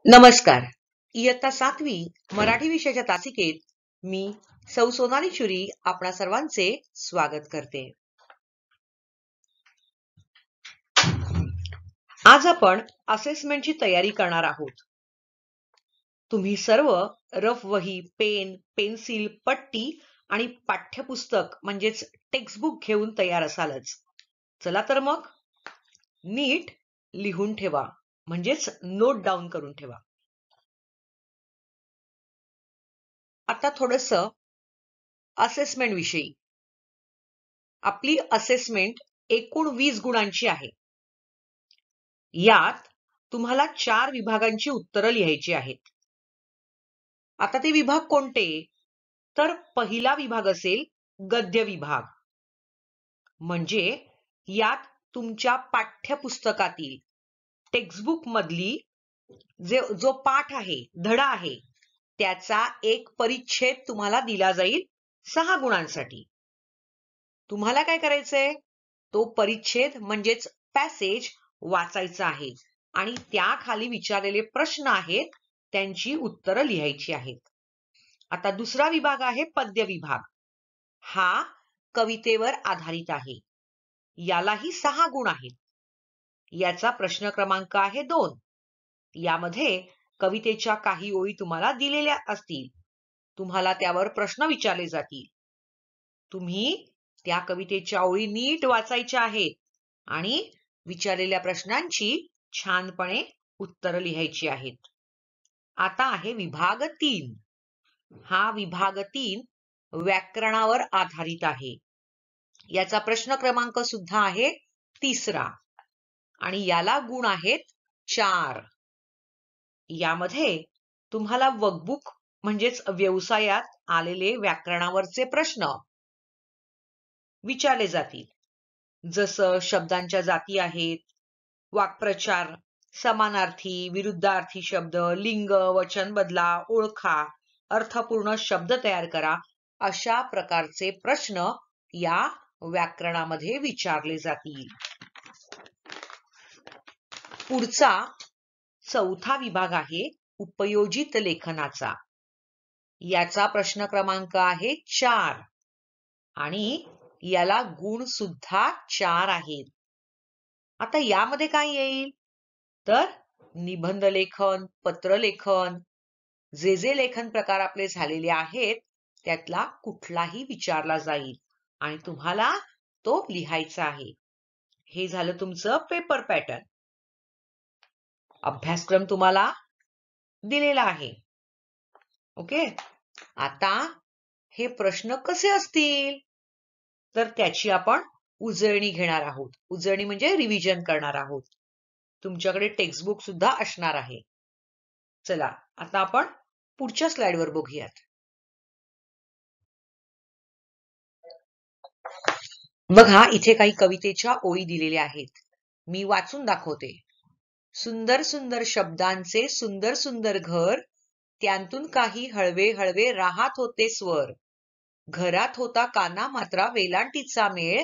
नमस्कार. इयत्ता 7वी मराठी विषयाच्या तासिकेत मी सौ सोनाली चुरी आपणा सर्वांचे स्वागत करते. आज आपण असेसमेंटची तयारी करणार आहोत. तुम्ही सर्व रफ वही, पेन, पेन्सिल, पट्टी आणि पाठ्यपुस्तक म्हणजेच टेक्स्टबुक घेऊन तयार असालच. चला तर मग नीट लिहून ठेवा, म्हणजेच नोट डाऊन करून ठेवा. आता थोडस असेसमेंट विषयी. आपली असेसमेंट एकूण 20 गुणांची आहे. यात तुम्हाला 4 विभागांची उत्तरं लिहायची आहेत. आता ते विभाग कोणते? तर पहिला विभाग असेल गद्य विभाग. म्हणजे यात तुमच्या पाठ्यपुस्तकातील टेक्स्टबुक मधली जो पाठ आहे, धडा आहे, त्याचा एक परिच्छेद तुम्हाला दिला जाईल 6 गुणांसाठी. तुम्हाला काय करायचंय? तो परिच्छेद म्हणजेच पॅसेज वाचायचा आहे आणि त्याखाली विचारलेले प्रश्न आहेत त्यांची उत्तरं लिहायची आहेत. आता दुसरा विभाग आहे पद्य विभाग. हा कवितेवर आधारित आहे. यालाही 6 गुण आहेत. याचा प्रश्न क्रमांक आहे 2. यामध्ये कवितेच्या काही ओळी तुम्हाला दिलेल्या असतील. तुम्हाला त्यावर प्रश्न विचारले जातील. तुम्ही त्या कवितेच्या ओळी नीट वाचायच्या आहेत आणि विचारलेल्या प्रश्नांची छानपणे उत्तरं लिहायची आहेत. आता आहे विभाग 3. हा विभाग 3 व्याकरणावर आधारित आहे. याचा प्रश्न क्रमांक सुद्धा आहे 3 आणि याला गुण आहेत 4. यामध्ये तुम्हाला वर्कबुक म्हणजेच व्यवसायात आलेले व्याकरणावरचे प्रश्न विचारले जातील. जसं शब्दांच्या जाती आहेत, वाक्प्रचार, समानार्थी, विरुद्धार्थी शब्द, लिंग, वचन बदला, ओळखा, अर्थपूर्ण शब्द तयार करा, अशा प्रकारचे प्रश्न या व्याकरणामध्ये विचारले जातील. पुढचा 4था विभाग आहे उपयोजित लेखनाचा. याचा प्रश्न क्रमांक आहे 4 आणि याला गुण सुद्धा 4 आहेत. आता यामध्ये काय येईल? तर निबंध लेखन, पत्रलेखन, जे लेखन प्रकार आपले झालेले आहेत त्यातला कुठलाही विचारला जाईल आणि तुम्हाला तो लिहायचा आहे. हे झालं तुमचं पेपर पॅटर्न. अभ्यासक्रम तुम्हाला दिलेला आहे. ओके. आता हे प्रश्न कसे असतील? तर त्याची आपण उजळणी घेणार आहोत. उजळणी म्हणजे रिव्हिजन करणार आहोत. तुमच्याकडे टेक्स्टबुक सुद्धा असणार आहे. चला आता आपण पुढच्या स्लाइडवर बघूयात. बघा, इथे काही कवितेच्या ओळी दिलेल्या आहेत. मी वाचून दाखवते. सुंदर सुंदर शब्दांचे सुंदर सुंदर घर, त्यांतून काही हळवे हळवे राहत होते स्वर. घरात होता काना मात्रा वेलांटीचा मेळ,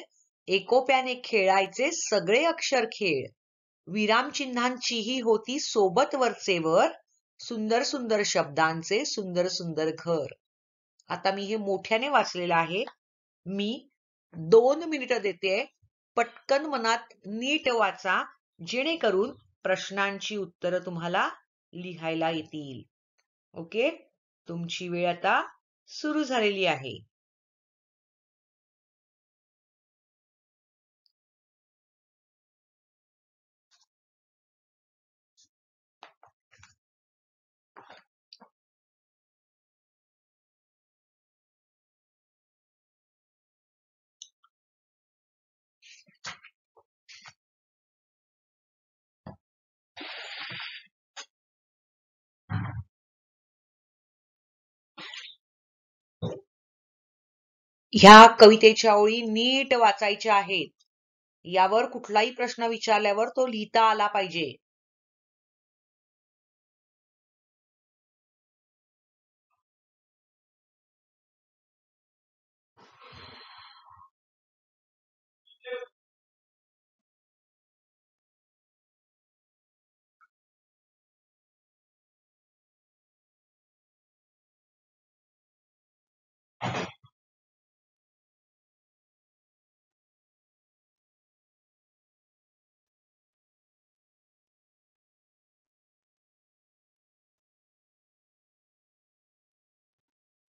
एकोप्याने खेळायचे सगळे अक्षर खेळ. विरामचिन्हांचीही होती सोबत वरचेवर, सुंदर सुंदर शब्दांचे सुंदर सुंदर घर. आता मी हे मोठ्याने वाचलेलं आहे. मी 2 मिनिटं देते. पटकन मनात नीट वाचा, जेणेकरून प्रश्नांची उत्तरं तुम्हाला लिहायला येतील. ओके. तुमची वेळ आता सुरू झालेली आहे. ह्या कवितेच्या ओळी नीट वाचायच्या आहेत. यावर कुठलाही प्रश्न विचारल्यावर तो लिहिता आला पाहिजे.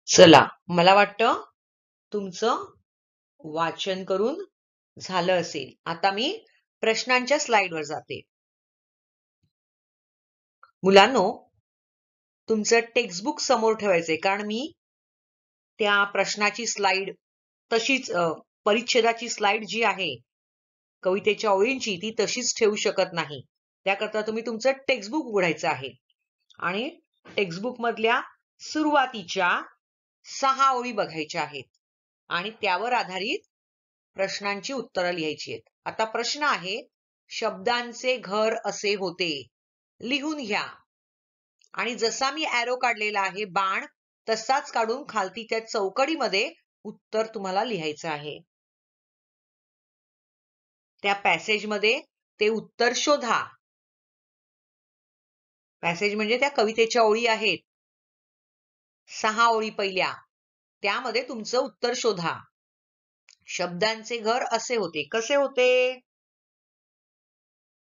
चला, मला वाटतं तुमचं वाचन करून झालं असेल. आता मी प्रश्नांच्या स्लाइडवर जाते. मुलांनो, तुमचं टेक्स्टबुक समोर ठेवायचंय, कारण मी त्या प्रश्नाची स्लाइड तशीच परिच्छेदाची स्लाइड जी आहे कवितेच्या ओळींची ती तशीच ठेवू शकत नाही. त्याकरता तुम्ही तुमचं टेक्स्टबुक उघडायचं आहे आणि टेक्स्टबुक मधल्या सुरुवातीच्या 6 ओळी बघायच्या आहेत आणि त्यावर आधारित प्रश्नांची उत्तरं लिहायची आहेत. आता प्रश्न आहे, शब्दांचे घर असे होते. लिहून घ्या आणि जसा मी ॲरो काढलेला आहे बाण तसाच काढून खालती त्या चौकडीमध्ये उत्तर तुम्हाला लिहायचं आहे. त्या पॅसेजमध्ये ते उत्तर शोधा. पॅसेज म्हणजे त्या कवितेच्या ओळी आहेत, 6 ओळी पहिल्या, त्यामध्ये तुमचं उत्तर शोधा. शब्दांचे घर असे होते. कसे होते?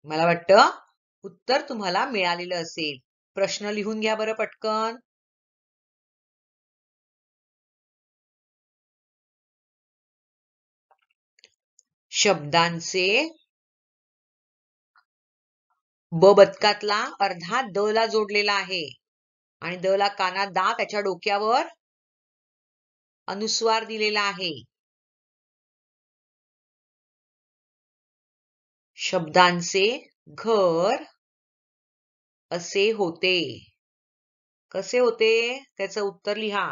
मला वाटतं उत्तर तुम्हाला मिळालेलं असेल. प्रश्न लिहून घ्या बरं पटकन. शब्दांचे ब बदकातला अर्धा द ला जोडलेला आहे आणि द ला कानात दा, त्याच्या डोक्यावर अनुस्वार दिलेला आहे. शब्दांचे घर असे होते. कसे होते? त्याचं उत्तर लिहा.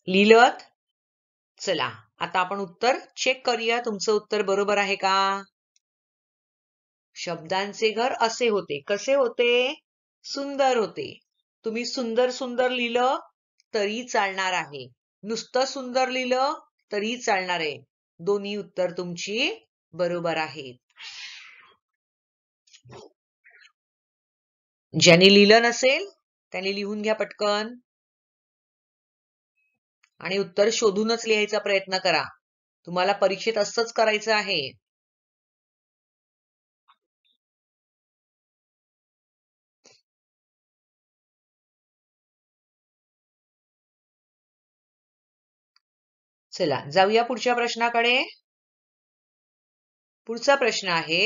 लिहिलत? चला, आता आपण उत्तर चेक करूया. तुमचं उत्तर बरोबर आहे का? शब्दांचे घर असे होते. कसे होते? सुंदर होते. तुम्ही सुंदर सुंदर लिहिलं तरी चालणार आहे, नुसतं सुंदर लिहिलं तरी चालणार आहे. दोन्ही उत्तर तुमची बरोबर आहेत. ज्यांनी लिहिलं नसेल त्यांनी लिहून घ्या पटकन आणि उत्तर शोधूनच लिहायचा प्रयत्न करा. तुम्हाला परीक्षेत असंच करायचं आहे. चला, जाऊया पुढच्या प्रश्नाकडे. पुढचा प्रश्न आहे,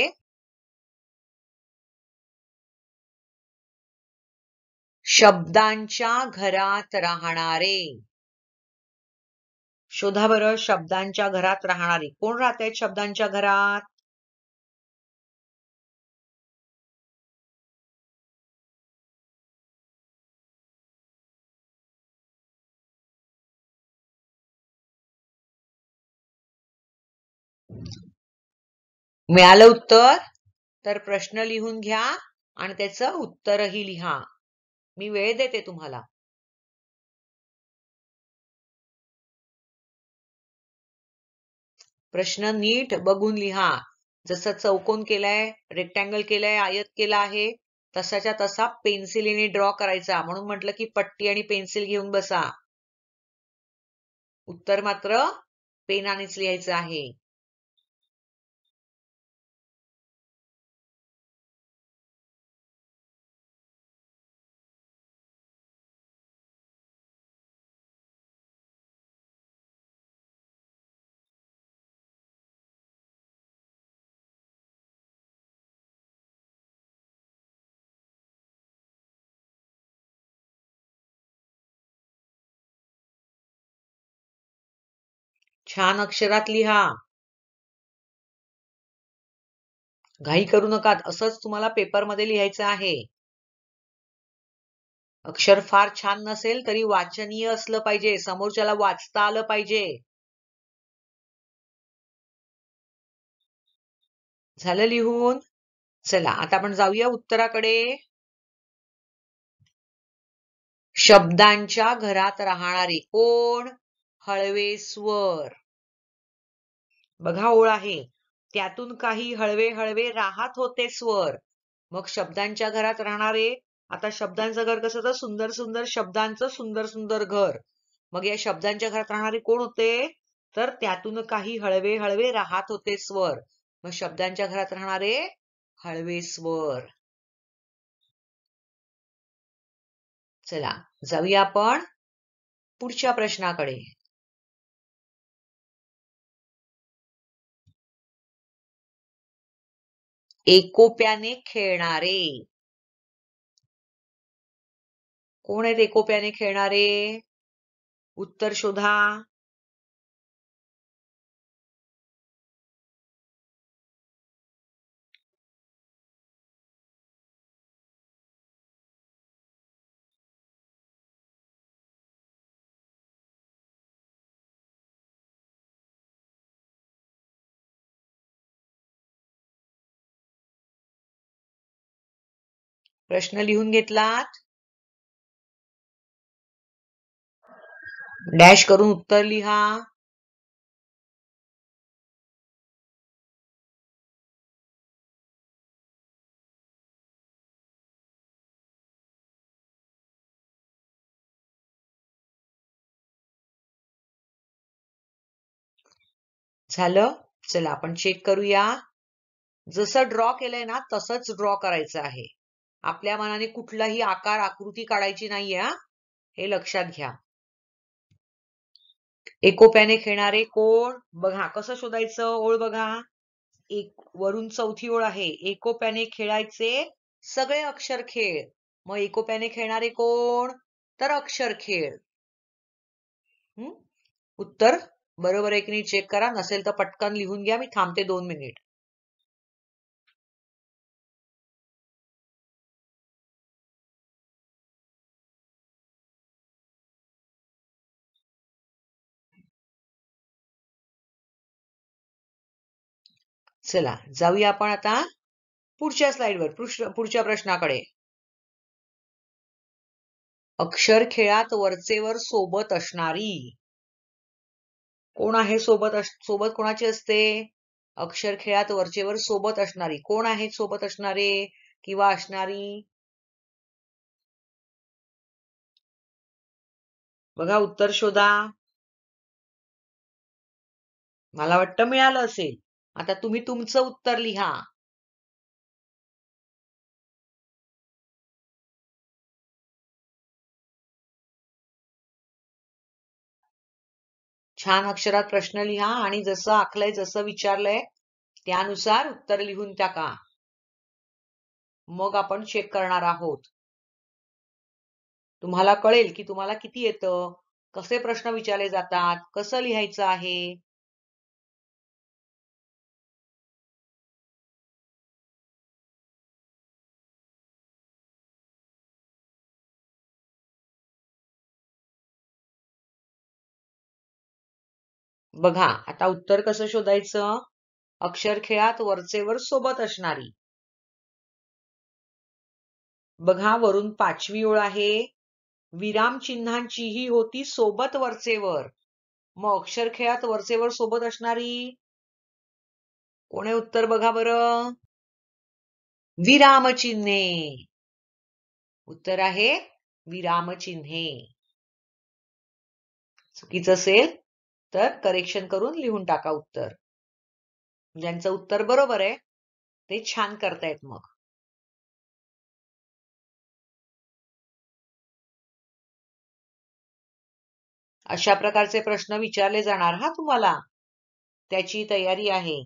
शब्दांच्या घरात राहणारे. शोधा बरं, शब्दांच्या घरात राहणारे कोण राहत आहेत? शब्दांच्या घरात मिळालं उत्तर? तर प्रश्न लिहून घ्या आणि त्याचं उत्तरही लिहा. मी वेळ देते तुम्हाला. प्रश्न नीट बघून लिहा. जसं चौकोन केलाय, रेक्टँगल केलाय, आयत केला आहे, तसाच्या तसा पेन्सिलीने ड्रॉ करायचा. म्हणून म्हटलं की पट्टी आणि पेन्सिल घेऊन बसा. उत्तर मात्र पेनानेच लिहायचं आहे. छान अक्षरात लिहा. घाई करू नका. असंच तुम्हाला पेपरमध्ये लिहायचं आहे. अक्षर फार छान नसेल तरी वाचनीय असलं पाहिजे, समोरच्याला वाचता आलं पाहिजे. झालं लिहून? चला, आता आपण जाऊया उत्तराकडे. शब्दांच्या घरात राहणारे कोण? हळवे स्वर. बघा ओळ आहे, त्यातून काही हळवे हळवे राहत होते स्वर. मग शब्दांच्या घरात राहणारे. आता शब्दांचं घर कसं? तर सुंदर सुंदर शब्दांचं सुंदर सुंदर घर. मग या शब्दांच्या घरात राहणारे कोण होते? तर त्यातून काही हळवे हळवे राहत होते स्वर. मग शब्दांच्या घरात राहणारे हळवे स्वर. चला जाऊया आपण पुढच्या प्रश्नाकडे. एकोप्याने खेळणारे. कोण आहेत एकोप्याने खेळणारे? उत्तर शोधा. प्रश्न लिहून घेतलात? डॅश करून उत्तर लिहा. झालं? चला आपण चेक करूया. जसं ड्रॉ केलंय ना तसंच ड्रॉ करायचं आहे. आपल्या मनाने कुठलाही आकार आकृती काढायची नाहीये हा, हे लक्षात घ्या. एकोप्याने खेळणारे कोण? बघा कसं शोधायचं. ओळ बघा, एक वरून चौथी ओळ आहे. एकोप्याने खेळायचे सगळे अक्षर खेळ. मग एकोप्याने खेळणारे कोण? तर अक्षर खेळ. उत्तर बरोबर आहे की नाही चेक करा. नसेल तर पटकन लिहून घ्या. मी थांबते 2 मिनिट. चला जाऊया आपण आता पुढच्या स्लाइडवर, पुढच्या प्रश्नाकडे. अक्षर खेळात वरचेवर सोबत असणारी. कोण आहे सोबत? सोबत कोणाची असते? अक्षर खेळात वरचेवर सोबत असणारी. कोण आहे सोबत असणारे किंवा असणारी? बघा उत्तर शोधा. मला वाटतं मिळालं असेल. आता तुम्ही तुमचं उत्तर लिहा. छान अक्षरात प्रश्न लिहा आणि जसं आखलंय जसं विचारलंय त्यानुसार उत्तर लिहून टाका. मग आपण चेक करणार आहोत. तुम्हाला कळेल की तुम्हाला किती येतं, कसे प्रश्न विचारले जातात, कसं लिहायचं आहे. बघा आता उत्तर कसं शोधायचं. अक्षर खेळात वरचेवर सोबत असणारी. बघा वरून 5वी ओळ आहे. विराम चिन्हांचीही होती सोबत वरचेवर. मग अक्षर खेळात वरचेवर सोबत असणारी कोण आहे? उत्तर बघा बरं. विरामचिन्हे. उत्तर आहे विरामचिन्हे. चुकीचं असेल तर करेक्शन करून लिहून टाका उत्तर. ज्यांचं उत्तर बरोबर आहे ते छान करतायत. मग अशा प्रकारचे प्रश्न विचारले जाणार हा तुम्हाला. त्याची तयारी आहे.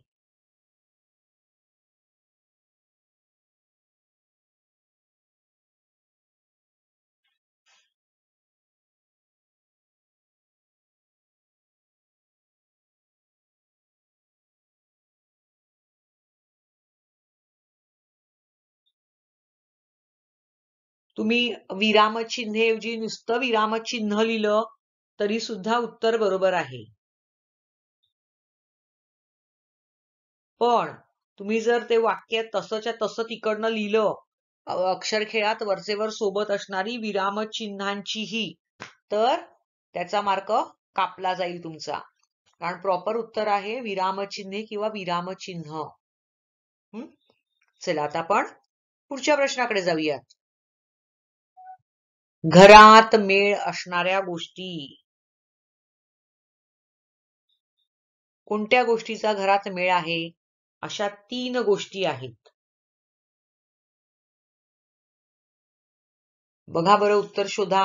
तुम्ही विरामचिन्हेऐवजी नुसतं विरामचिन्ह लिहिलं तरी सुद्धा उत्तर बरोबर आहे. पण तुम्ही जर ते वाक्य तसंच्या तसं तिकडनं लिहिलं, अक्षर खेळात वरचेवर सोबत असणारी विरामचिन्हांचीही, तर त्याचा मार्क कापला जाईल तुमचा. कारण प्रॉपर उत्तर आहे विरामचिन्हे किंवा विरामचिन्ह. चला आता आपण पुढच्या प्रश्नाकडे जाऊयात. घरात मेळ असणाऱ्या गोष्टी. कोणत्या गोष्टीचा घरात मेळ आहे? अशा 3 गोष्टी आहेत. बघा बरं, उत्तर शोधा.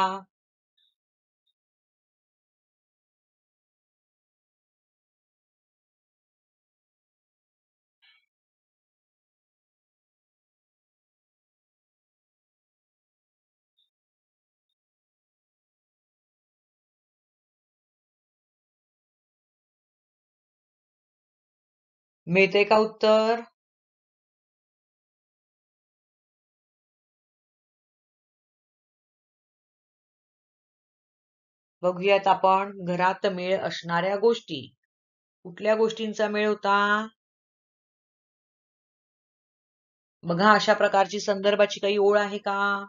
मिळतंय का उत्तर? बघूयात आपण घरात मेळ असणाऱ्या गोष्टी. कुठल्या गोष्टींचा मेळ होता? बघा, अशा प्रकारची संदर्भाची काही ओळ आहे का?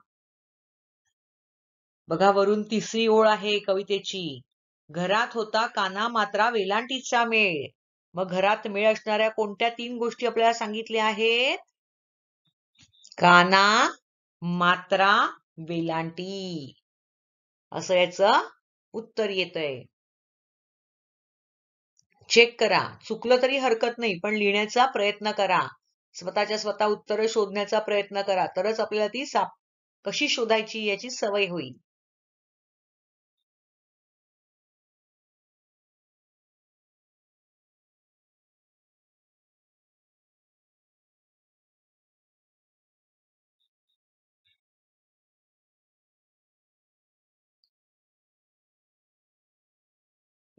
बघा, वरून तिसरी ओळ आहे कवितेची. घरात होता काना मात्रा वेलांटीचा मेळ. मग घरात मेळ असणाऱ्या कोणत्या 3 गोष्टी आपल्याला सांगितल्या आहेत? काना, मात्रा, वेलांटी. असं याचं उत्तर येतंय. चेक करा. चुकलं तरी हरकत नाही, पण लिहिण्याचा प्रयत्न करा. स्वतःच्या स्वतः उत्तरं शोधण्याचा प्रयत्न करा. तरच आपल्याला ती कशी शोधायची याची सवय होईल.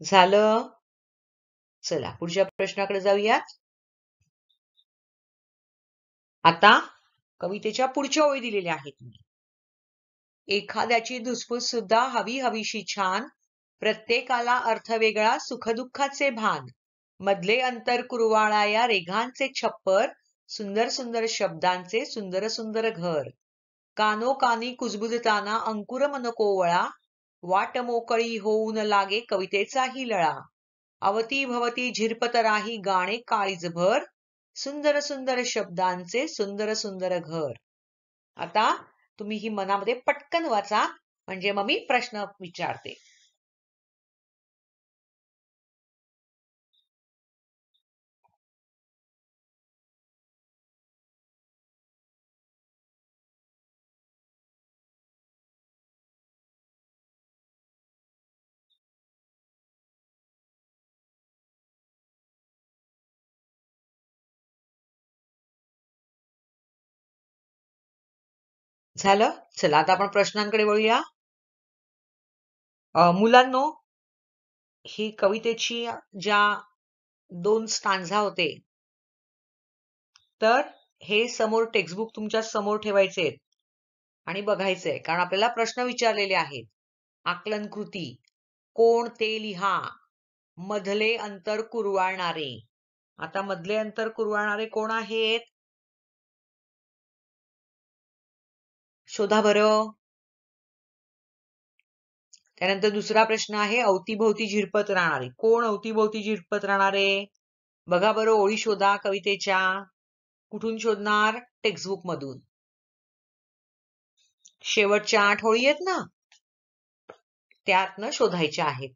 झालं? चला पुढच्या प्रश्नाकडे जाऊयात. आता कवितेच्या पुढच्या ओळी दिलेल्या आहेत. एखाद्याची धुसफूस सुद्धा हवी हवीशी छान, प्रत्येकाला अर्थ वेगळा सुखदुःखाचे भान, मधले अंतर कुरवाळा या रेघांचे छप्पर, सुंदर सुंदर शब्दांचे सुंदर सुंदर घर, कानोकानी कुजबुजताना अंकुर मन कोवळा, वाट मोकळी होऊन लागे कवितेचाही लळा, अवती झिरपत राही गाणे काळीजभर, सुंदर सुंदर शब्दांचे सुंदर सुंदर घर. आता तुम्ही ही मनामध्ये पटकन वाचा, म्हणजे मग मी प्रश्न विचारते. झालं? चला आता आपण प्रश्नांकडे वळूया. मुलांनो, ही कवितेची ज्या 2 स्टांझा होते, तर हे समोर टेक्स्टबुक तुमच्या समोर ठेवायचे आणि बघायचंय, कारण आपल्याला प्रश्न विचारलेले आहेत. आकलन कृती, कोण ते लिहा, मधले अंतर कुरवाळणारे. आता मधले अंतर कुरवाळणारे कोण आहेत? शोधा बरं. त्यानंतर दुसरा प्रश्न आहे, अवतीभोवती झिरपत राहणारे. कोण अवतीभोवती झिरपत राहणारे? बघा बरं, ओळी शोधा कवितेच्या. कुठून शोधणार? टेक्स्टबुक मधून. शेवटच्या 8 ओळी आहेत ना, त्यातनं शोधायच्या आहेत.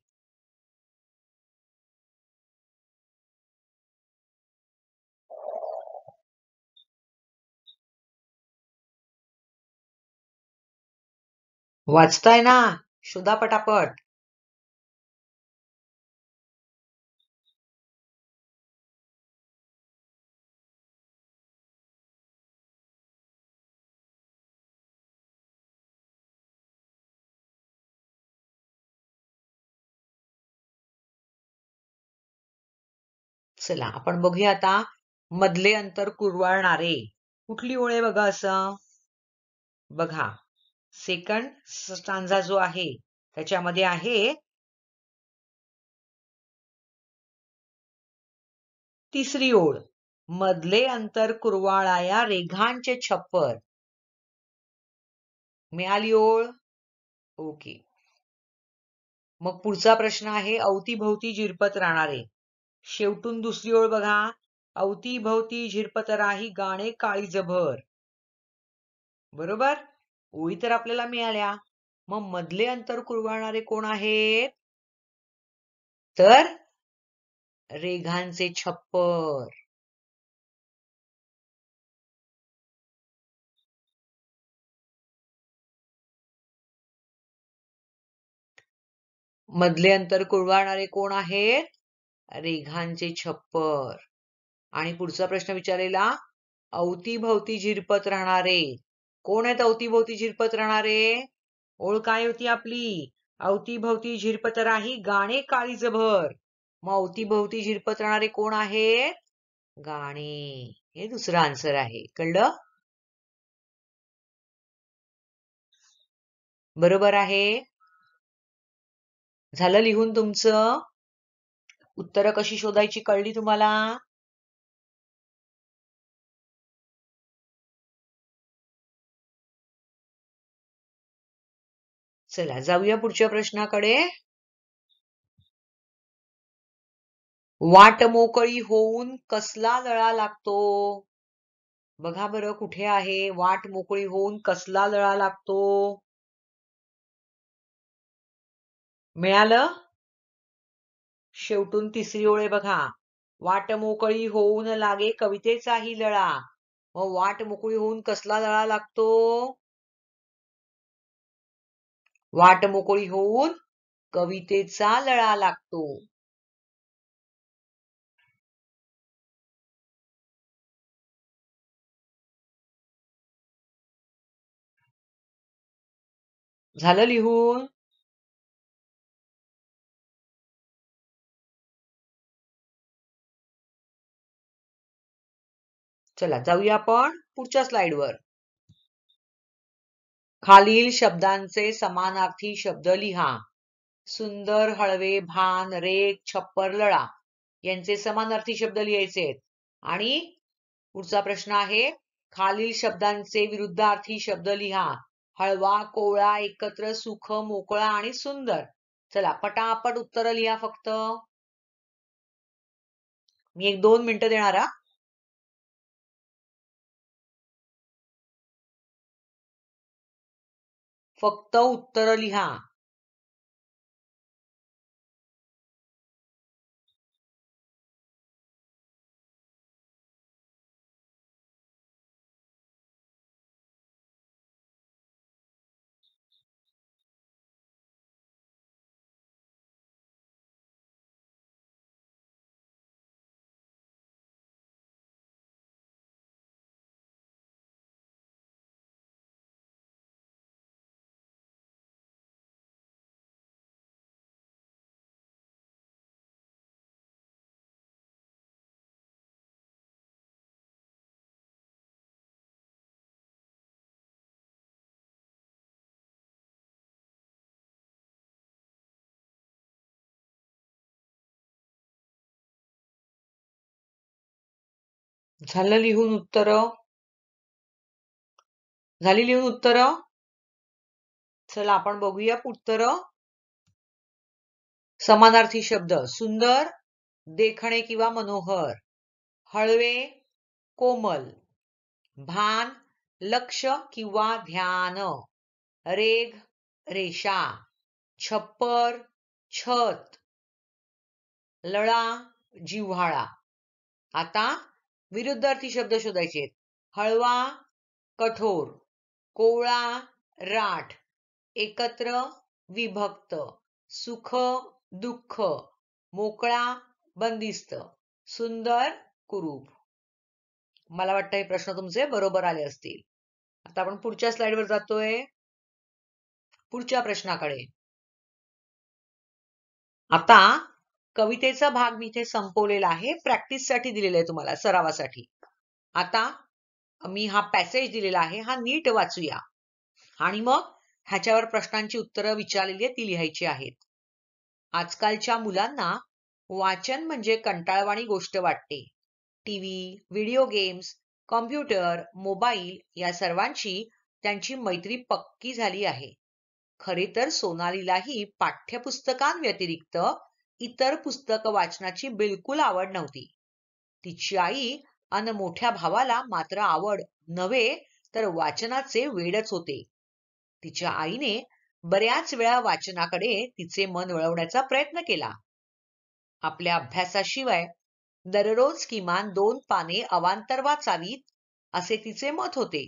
वाचताय ना? शोधा पटापट. चला आपण बघूया आता. मधले अंतर कुरवाळणारे, कुठली ओळ आहे बघा असं. बघा, सेकंड स्टांझा जो आहे त्याच्यामध्ये आहे तिसरी ओळ, मधले अंतर कुरवाळाया रेघांचे छप्पर. मिळाली ओळ? ओके. मग पुढचा प्रश्न आहे, अवतीभोवती झिरपत राहणारे. शेवटून दुसरी ओळ बघा, अवतीभोवती झिरपत राही गाणे काळीजभर. बरोबर? ओळी तर आपल्याला मिळाल्या. मग मधले अंतर कुरवाळणारे कोण आहेत? तर रेघांचे छप्पर. मधले अंतर कुळवाणारे कोण आहेत? रेघांचे छप्पर. आणि पुढचा प्रश्न विचारलेला, अवतीभवती झिरपत राहणारे कोण आहेत? अवतीभवती झिरपत राहणारे ओळ काय होती आपली? अवतीभवती झिरपत राही गाणे काळीजभर. मग अवतीभवती झिरपत राहणारे कोण आहेत? गाणे. हे दुसरं आन्सर आहे. कळलं? बरोबर आहे. झालं लिहून तुमचं? उत्तरं कशी शोधायची कळली तुम्हाला? चला जाऊया पुढच्या प्रश्नाकडे. वाट मोकळी होऊन कसला लळा लागतो? बघा बरं कुठे आहे? वाट मोकळी होऊन कसला लळा लागतो? मिळालं? शेवटून तिसरी ओळ बघा. वाट मोकळी होऊन लागे कवितेचाही लळा. मग वाट मोकळी होऊन कसला लळा लागतो? वाट मोकळी होऊन कवितेचा लळा लागतो. झालं लिहून? चला जाऊया आपण पुढच्या स्लाइडवर. खालील शब्दांचे समानार्थी शब्द लिहा. सुंदर, हळवे, भान, रेख, छप्पर, लळा यांचे समानार्थी शब्द लिहायचे आहेत. आणि पुढचा प्रश्न आहे, खालील शब्दांचे विरुद्धार्थी शब्द लिहा. हळवा, कोवळा, एकत्र, सुख, मोकळा आणि सुंदर. चला पटापट उत्तर लिहा फक्त. मी 1-2 मिनिटं देणार हा. फक्त उत्तर लिहा. झालं लिहून उत्तर? झाली लिहून उत्तर? चला आपण बघूया उत्तर. समानार्थी शब्द सुंदर, देखणे किंवा मनोहर. हळवे, कोमल. भान, लक्ष किंवा ध्यान. रेघ, रेषा. छप्पर, छत. लळा, जिव्हाळा. आता विरुद्धार्थी शब्द शोधायचे. हळवा, कठोर. कोवळा, राठ. एकत्र, विभक्त. सुख, दुःख. मोकळा, बंदिस्त. सुंदर, कुरूप. मला वाटतं हे प्रश्न तुमचे बरोबर आले असतील. आता आपण पुढच्या स्लाइडवर जातोय. पुढच्या प्रश्नाकडे. आता कवितेचा भाग मी इथे संपवलेला आहे. प्रॅक्टिससाठी दिलेला आहे तुम्हाला, सरावासाठी. आता मी हा पॅसेज दिलेला आहे, हा नीट वाचूया आणि मग ह्याच्यावर प्रश्नांची उत्तरं विचारलेली आहेत ती लिहायची आहेत. आजकालच्या मुलांना वाचन म्हणजे कंटाळवाणी गोष्ट वाटते. TV, video games, computer, mobile या सर्वांची त्यांची मैत्री पक्की झाली आहे. खरे तर सोनालीलाही पाठ्यपुस्तकांव्यतिरिक्त इतर पुस्तक वाचनाची बिलकुल आवड नव्हती. तिची आई अन मोठ्या भावाला मात्र आवड नव्हे तर वाचनाचे वेडच होते. तिच्या आईने बऱ्याच वेळा वाचनाकडे तिचे मन वळवण्याचा प्रयत्न केला. आपल्या अभ्यासाशिवाय दररोज किमान 2 पाने अवांतर वाचावीत असे तिचे मत होते.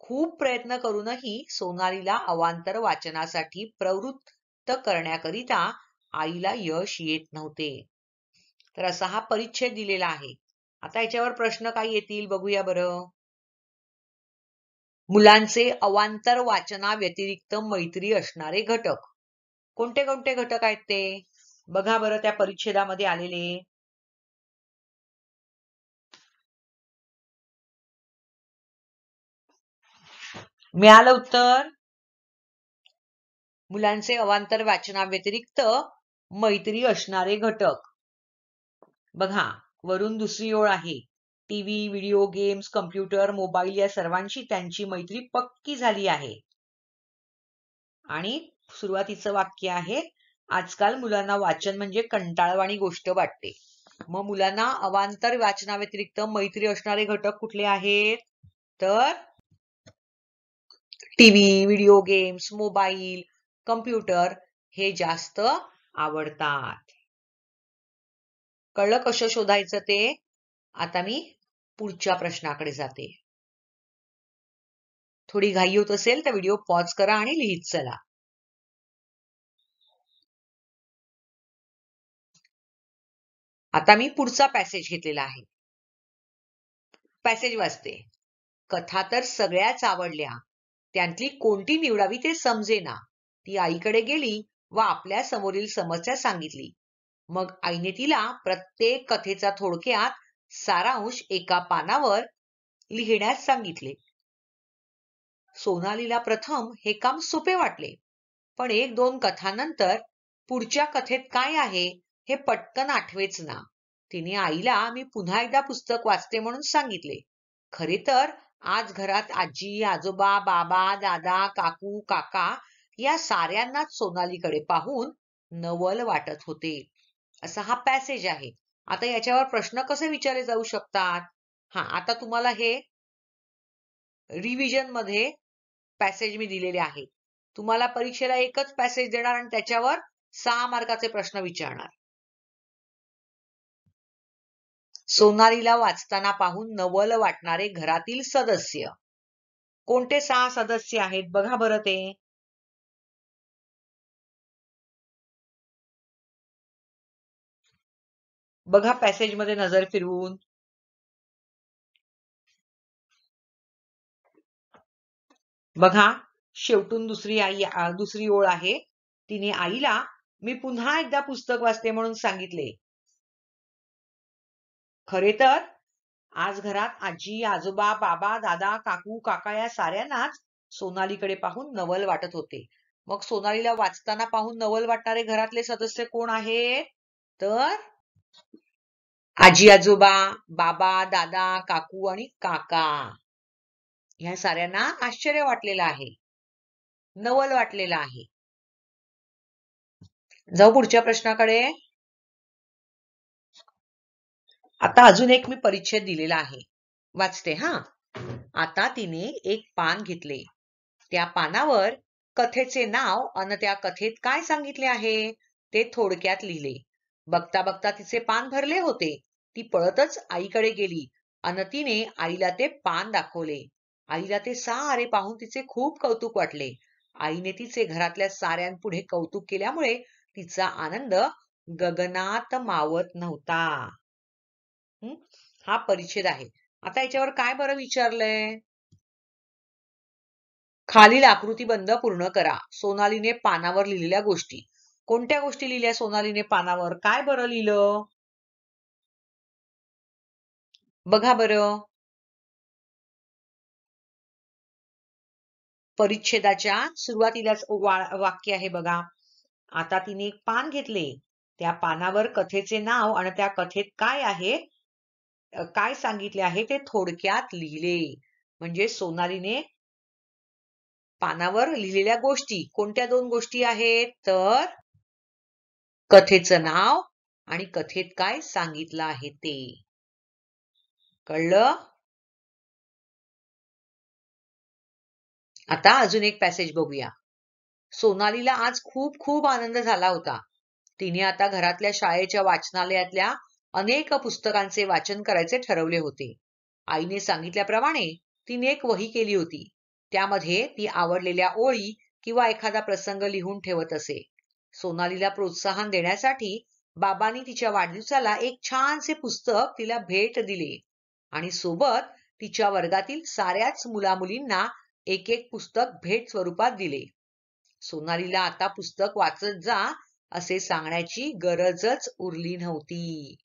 खूप प्रयत्न करूनही सोनालीला अवांतर वाचनासाठी प्रवृत्त करण्याकरिता आईला यश येत नव्हते. तर असा हा परिच्छेद दिलेला आहे. आता याच्यावर प्रश्न काय येतील बघूया बरं. मुलांचे अवांतर वाचनाव्यतिरिक्त मैत्री असणारे घटक. कोणते कोणते घटक आहेत ते बघा बरं त्या परिच्छेदामध्ये आलेले. मिळालं उत्तर. मुलांचे अवांतर वाचनाव्यतिरिक्त मैत्री असणारे घटक. बघा वरून दुसरी ओळ आहे. TV, video games, computer, mobile या सर्वांशी त्यांची मैत्री पक्की झाली आहे. आणि सुरुवातीचं वाक्य आहे, आजकाल मुलांना वाचन म्हणजे कंटाळवाणी गोष्ट वाटते. मग मुलांना अवांतर वाचनाव्यतिरिक्त मैत्री असणारे घटक कुठले आहेत? तर TV, video games, mobile, computer हे जास्त आवडतात. कळलं कसं शोधायचं ते? आता मी पुढच्या प्रश्नाकडे जाते. थोडी घाई होत असेल तर व्हिडिओ पॉज करा आणि लिहित चला. आता मी पुढचा पॅसेज घेतलेला आहे. पॅसेज वाचते. कथा तर सगळ्याच आवडल्या. त्यांतली कोणती निवडावी ते समजेना. ती आईकडे गेली व आपल्या समोरील समस्या सांगितली. मग आईने तिला प्रत्येक कथेचा थोडक्यात सारांश एका पानावर लिहिण्यास सांगितले. सोनालीला प्रथम हे काम सोपे वाटले, पण एक दोन कथानंतर पुढच्या कथेत काय आहे हे पटकन आठवेच ना. तिने आईला मी पुन्हा एकदा पुस्तक वाचते म्हणून सांगितले. खरे तर आज घरात आजी, आजोबा, बाबा, दादा, काकू, काका या साऱ्यांनाच सोनालीकडे पाहून नवल वाटत होते. असा हा पॅसेज आहे. आता याच्यावर प्रश्न कसे विचारले जाऊ शकतात? आता तुम्हाला हे रिव्हिजन मध्ये पॅसेज मी दिलेले आहे. तुम्हाला परीक्षेला एकच पॅसेज देणार आणि त्याच्यावर 6 मार्काचे प्रश्न विचारणार. सोनालीला वाचताना पाहून नवल वाटणारे घरातील सदस्य. कोणते 6 सदस्य आहेत बघा बरं ते. बघा पॅसेज मध्ये नजर फिरवून. बघा शेवटून दुसरी ओळ आहे. तिने आईला मी पुन्हा एकदा पुस्तक वाचते म्हणून सांगितले. खरे तर आज घरात आजी, आजोबा, बाबा, दादा, काकू, काका या साऱ्यांनाच सोनालीकडे पाहून नवल वाटत होते. मग सोनालीला वाचताना पाहून नवल वाटणारे घरातले सदस्य कोण आहेत? तर आजी, आजोबा, बाबा, दादा, काकू आणि काका ह्या साऱ्यांना आश्चर्य वाटलेलं आहे, नवल वाटलेलं आहे. जाऊ पुढच्या प्रश्नाकडे. आता अजून एक मी परिच्छेद दिलेला आहे, वाचते हा. आता तिने एक पान घेतले. त्या पानावर कथेचे नाव आणि त्या कथेत काय सांगितले आहे ते थोडक्यात लिहिले. बघता बघता तिचे पान भरले होते. ती पळतच आईकडे गेली आणि तिने आईला ते पान दाखवले. आईला ते सारे पाहून तिचे खूप कौतुक वाटले. आईने तिचे घरातल्या साऱ्यांपुढे कौतुक केल्यामुळे तिचा आनंद गगनात मावत नव्हता. हा परिच्छेद आहे. आता याच्यावर काय बरं विचारलंय? खालील आकृतीबंध पूर्ण करा. सोनालीने पानावर लिहिलेल्या गोष्टी. कोणत्या गोष्टी लिहिल्या सोनालीने पानावर? काय बरं लिहिलं बघा बरं. परिच्छेदाच्या सुरुवातीलाच वाक्य आहे बघा. आता तिने एक पान घेतले. त्या पानावर कथेचे नाव आणि त्या कथेत काय आहे, काय सांगितले आहे ते थोडक्यात लिहिले. म्हणजे सोनालीने पानावर लिहिलेल्या गोष्टी कोणत्या 2 गोष्टी आहेत? तर कथेचं नाव आणि कथेत काय सांगितलं आहे ते. कळलं? आता अजून एक पॅसेज बघूया. सोनालीला आज खूप खूप आनंद झाला होता. तिने आता घरातल्या शाळेच्या वाचनालयातल्या अनेक पुस्तकांचे वाचन करायचे ठरवले होते. आईने सांगितल्याप्रमाणे तिने एक वही केली होती. त्यामध्ये ती आवडलेल्या ओळी किंवा एखादा प्रसंग लिहून ठेवत असे. सोनालीला प्रोत्साहन देण्यासाठी बाबांनी तिच्या वाढदिवसाला एक छानसे पुस्तक तिला भेट दिले आणि सोबत तिच्या वर्गातील साऱ्याच मुलामुलींना एक एक पुस्तक भेट स्वरूपात दिले. सोनालीला आता पुस्तक वाचत जा असे सांगण्याची गरजच उरली नव्हती.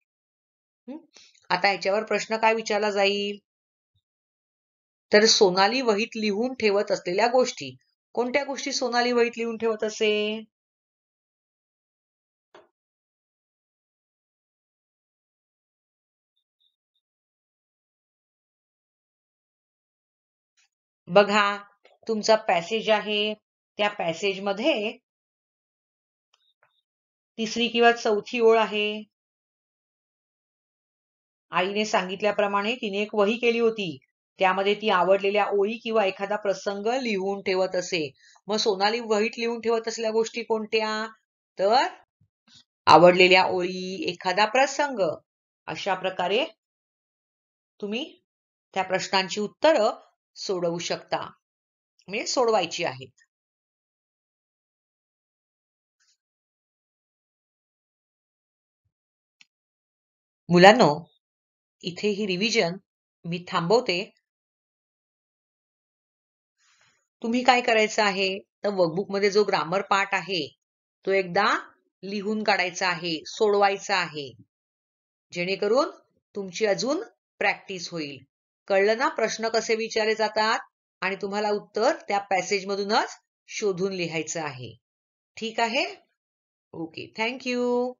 आता याच्यावर प्रश्न काय विचारला जाईल? तर सोनाली वहीत लिहून ठेवत असलेल्या गोष्टी. कोणत्या गोष्टी सोनाली वहीत लिहून ठेवत असे? बघा, तुमचा पॅसेज आहे, त्या पॅसेज मध्ये तिसरी किंवा चौथी ओळ आहे. आईने सांगितल्याप्रमाणे तिने एक वही केली होती, त्यामध्ये ती आवडलेल्या ओळी किंवा एखादा प्रसंग लिहून ठेवत असे. मग सोनाली वहीत लिहून ठेवत असलेल्या गोष्टी कोणत्या? तर आवडलेल्या ओळी, एखादा प्रसंग. अशा प्रकारे तुम्ही त्या प्रश्नांची उत्तरं सोडवू शकता, म्हणजे सोडवायची आहेत. मुलांनो, इथे ही रिव्हिजन मी थांबवते. तुम्ही काय करायचं आहे, तर वर्कबुक मध्ये जो ग्रामर पार्ट आहे तो एकदा लिहून काढायचा आहे, सोडवायचा आहे, जेणेकरून तुमची अजून प्रॅक्टिस होईल. कळलं ना प्रश्न कसे विचारले जातात? आणि तुम्हाला उत्तर त्या पॅसेज मधूनच शोधून लिहायचं आहे. ठीक आहे? Okay, thank you.